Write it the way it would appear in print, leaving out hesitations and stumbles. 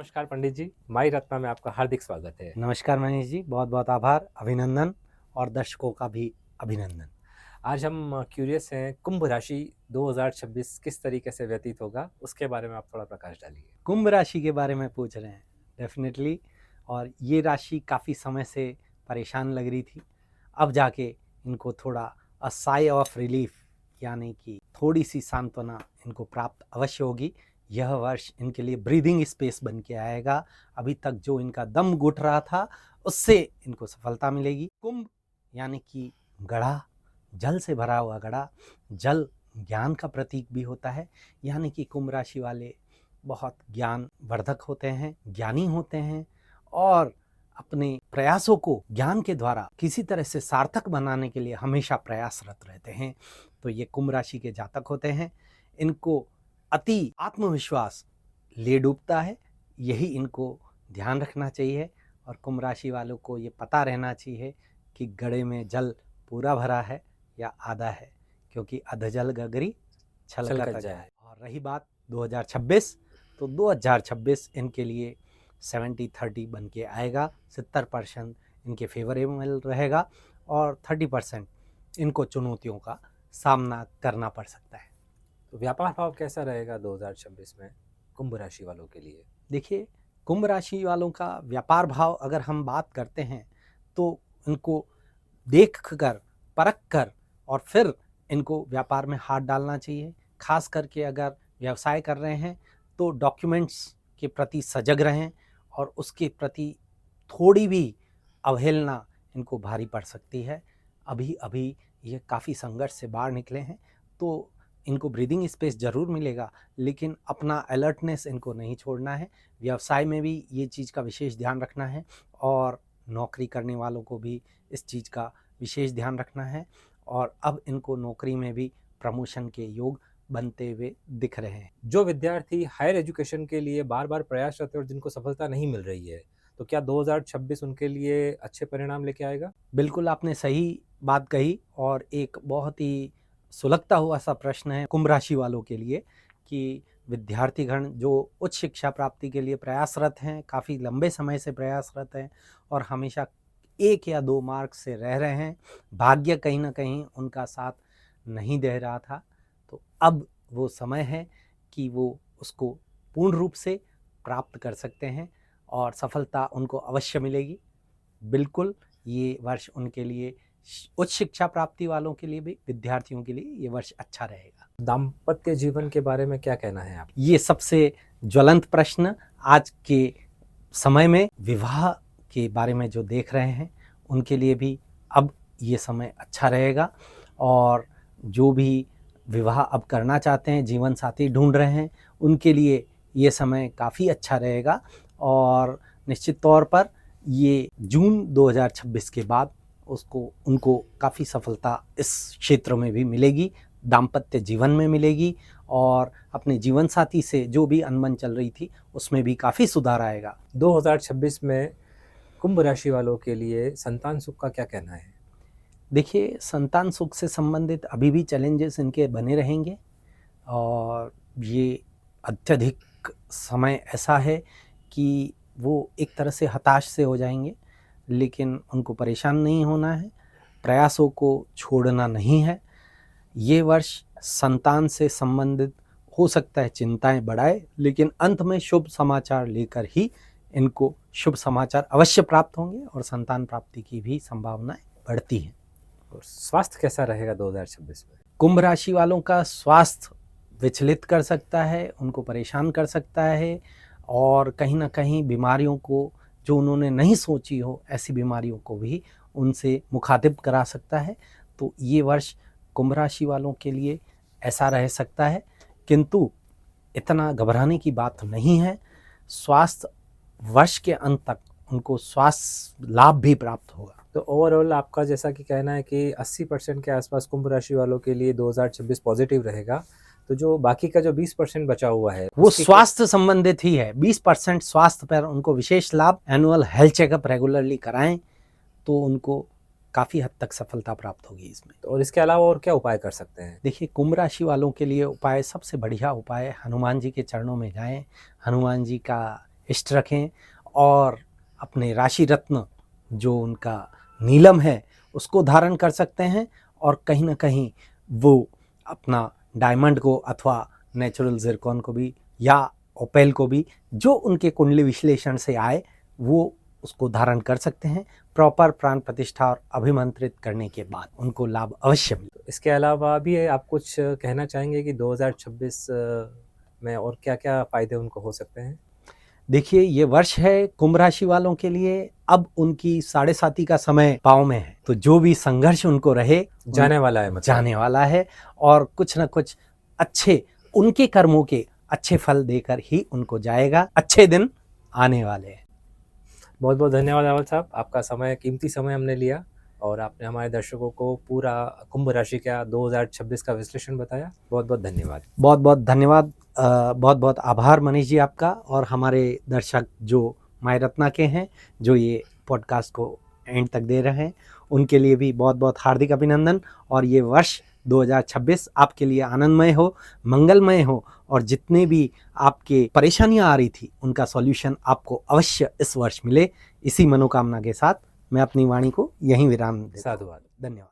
नमस्कार पंडित जी, माई रत्ना में आपका हार्दिक स्वागत है। नमस्कार मनीष जी, बहुत बहुत आभार, अभिनंदन और दर्शकों का भी अभिनंदन। आज हम क्यूरियस हैं, कुंभ राशि 2026 किस तरीके से व्यतीत होगा, उसके बारे में आप थोड़ा प्रकाश डालिए। कुंभ राशि के बारे में पूछ रहे हैं, डेफिनेटली। और ये राशि काफ़ी समय से परेशान लग रही थी। अब जाके इनको थोड़ा अ साई ऑफ रिलीफ, यानी कि थोड़ी सी सांत्वना इनको प्राप्त अवश्य होगी। यह वर्ष इनके लिए ब्रीदिंग स्पेस बन के आएगा। अभी तक जो इनका दम घुट रहा था, उससे इनको सफलता मिलेगी। कुंभ यानी कि घड़ा, जल से भरा हुआ घड़ा। जल ज्ञान का प्रतीक भी होता है, यानी कि कुंभ राशि वाले बहुत ज्ञानवर्धक होते हैं, ज्ञानी होते हैं और अपने प्रयासों को ज्ञान के द्वारा किसी तरह से सार्थक बनाने के लिए हमेशा प्रयासरत रहते हैं। तो ये कुंभ राशि के जातक होते हैं। इनको अति आत्मविश्वास ले डूबता है, यही इनको ध्यान रखना चाहिए। और कुंभ राशि वालों को ये पता रहना चाहिए कि घड़े में जल पूरा भरा है या आधा है, क्योंकि अधजल गगरी छलकत जाए। और रही बात 2026, तो 2026 इनके लिए 70-30 बन के आएगा। 70% इनके फेवरेबल रहेगा और 30% इनको चुनौतियों का सामना करना पड़ सकता है। तो व्यापार भाव कैसा रहेगा 2026 में कुंभ राशि वालों के लिए? देखिए, कुंभ राशि वालों का व्यापार भाव अगर हम बात करते हैं तो इनको देख कर, परख कर और फिर इनको व्यापार में हाथ डालना चाहिए। खास करके अगर व्यवसाय कर रहे हैं तो डॉक्यूमेंट्स के प्रति सजग रहें और उसके प्रति थोड़ी भी अवहेलना इनको भारी पड़ सकती है। अभी अभी ये काफ़ी संघर्ष से बाहर निकले हैं, तो इनको ब्रीदिंग स्पेस ज़रूर मिलेगा, लेकिन अपना अलर्टनेस इनको नहीं छोड़ना है। व्यवसाय में भी ये चीज़ का विशेष ध्यान रखना है और नौकरी करने वालों को भी इस चीज़ का विशेष ध्यान रखना है। और अब इनको नौकरी में भी प्रमोशन के योग बनते हुए दिख रहे हैं। जो विद्यार्थी हायर एजुकेशन के लिए बार बार प्रयासरत है और जिनको सफलता नहीं मिल रही है, तो क्या 2026 उनके लिए अच्छे परिणाम लेके आएगा? बिल्कुल आपने सही बात कही और एक बहुत ही सुलगता हुआ सा प्रश्न है कुंभ राशि वालों के लिए कि विद्यार्थीगण जो उच्च शिक्षा प्राप्ति के लिए प्रयासरत हैं, काफ़ी लंबे समय से प्रयासरत हैं और हमेशा 1 या 2 मार्क्स से रह रहे हैं, भाग्य कहीं न कहीं उनका साथ नहीं दे रहा था। तो अब वो समय है कि वो उसको पूर्ण रूप से प्राप्त कर सकते हैं और सफलता उनको अवश्य मिलेगी। बिल्कुल, ये वर्ष उनके लिए उच्च शिक्षा प्राप्ति वालों के लिए भी, विद्यार्थियों के लिए ये वर्ष अच्छा रहेगा। दाम्पत्य जीवन के बारे में क्या कहना है आप? ये सबसे ज्वलंत प्रश्न आज के समय में विवाह के बारे में जो देख रहे हैं, उनके लिए भी अब ये समय अच्छा रहेगा। और जो भी विवाह अब करना चाहते हैं, जीवन साथी ढूंढ रहे हैं, उनके लिए ये समय काफ़ी अच्छा रहेगा। और निश्चित तौर पर ये जून 2026 के बाद उनको काफ़ी सफलता इस क्षेत्र में भी मिलेगी, दाम्पत्य जीवन में मिलेगी और अपने जीवन साथी से जो भी अनबन चल रही थी उसमें भी काफ़ी सुधार आएगा। 2026 में कुंभ राशि वालों के लिए संतान सुख का क्या कहना है? देखिए, संतान सुख से संबंधित अभी भी चैलेंजेस इनके बने रहेंगे और ये अत्यधिक समय ऐसा है कि वो एक तरह से हताश से हो जाएंगे, लेकिन उनको परेशान नहीं होना है, प्रयासों को छोड़ना नहीं है। ये वर्ष संतान से संबंधित हो सकता है चिंताएं बढ़ाए, लेकिन अंत में शुभ समाचार लेकर ही इनको शुभ समाचार अवश्य प्राप्त होंगे और संतान प्राप्ति की भी संभावनाएं बढ़ती हैं। और स्वास्थ्य कैसा रहेगा 2026 में? कुंभ राशि वालों का स्वास्थ्य विचलित कर सकता है, उनको परेशान कर सकता है और कहीं ना कहीं बीमारियों को जो उन्होंने नहीं सोची हो, ऐसी बीमारियों को भी उनसे मुखातिब करा सकता है। तो ये वर्ष कुंभ राशि वालों के लिए ऐसा रह सकता है, किंतु इतना घबराने की बात नहीं है। स्वास्थ्य वर्ष के अंत तक उनको स्वास्थ्य लाभ भी प्राप्त होगा। तो ओवरऑल आपका जैसा कि कहना है कि 80% के आसपास कुंभ राशि वालों के लिए 2026 पॉजिटिव रहेगा, तो जो बाकी का जो 20% बचा हुआ है वो स्वास्थ्य संबंधित ही है। 20% स्वास्थ्य पर उनको विशेष लाभ, एनुअल हेल्थ चेकअप रेगुलरली कराएं तो उनको काफ़ी हद तक सफलता प्राप्त होगी इसमें। तो और इसके अलावा और क्या उपाय कर सकते हैं? देखिए, कुंभ राशि वालों के लिए उपाय, सबसे बढ़िया उपाय, हनुमान जी के चरणों में जाएं, हनुमान जी का इष्ट रखें और अपने राशि रत्न जो उनका नीलम है उसको धारण कर सकते हैं, और कहीं ना कहीं वो अपना डायमंड को अथवा नेचुरल जिरकॉन को भी या ओपेल को भी जो उनके कुंडली विश्लेषण से आए वो उसको धारण कर सकते हैं। प्रॉपर प्राण प्रतिष्ठा और अभिमंत्रित करने के बाद उनको लाभ अवश्य मिले। इसके अलावा भी आप कुछ कहना चाहेंगे कि 2026 में और क्या-क्या फ़ायदे उनको हो सकते हैं? देखिए, ये वर्ष है कुंभ राशि वालों के लिए, अब उनकी साढ़े साती का समय पाँव में है, तो जो भी संघर्ष उनको रहे जाने वाला है, मतलब जाने वाला है, और कुछ न कुछ अच्छे उनके कर्मों के अच्छे फल देकर ही उनको जाएगा। अच्छे दिन आने वाले हैं। बहुत बहुत धन्यवाद अवल साहब, आपका समय, कीमती समय हमने लिया और आपने हमारे दर्शकों को पूरा कुंभ राशि का 2026 का विश्लेषण बताया। बहुत बहुत धन्यवाद। बहुत बहुत धन्यवाद, बहुत बहुत आभार मनीष जी आपका, और हमारे दर्शक जो माय रत्ना के हैं जो ये पॉडकास्ट को एंड तक दे रहे हैं उनके लिए भी बहुत बहुत हार्दिक अभिनंदन। और ये वर्ष 2026 आपके लिए आनंदमय हो, मंगलमय हो, और जितने भी आपके परेशानियां आ रही थी उनका सॉल्यूशन आपको अवश्य इस वर्ष मिले। इसी मनोकामना के साथ मैं अपनी वाणी को यहीं विराम देता हूं। साधुवाद। धन्यवाद।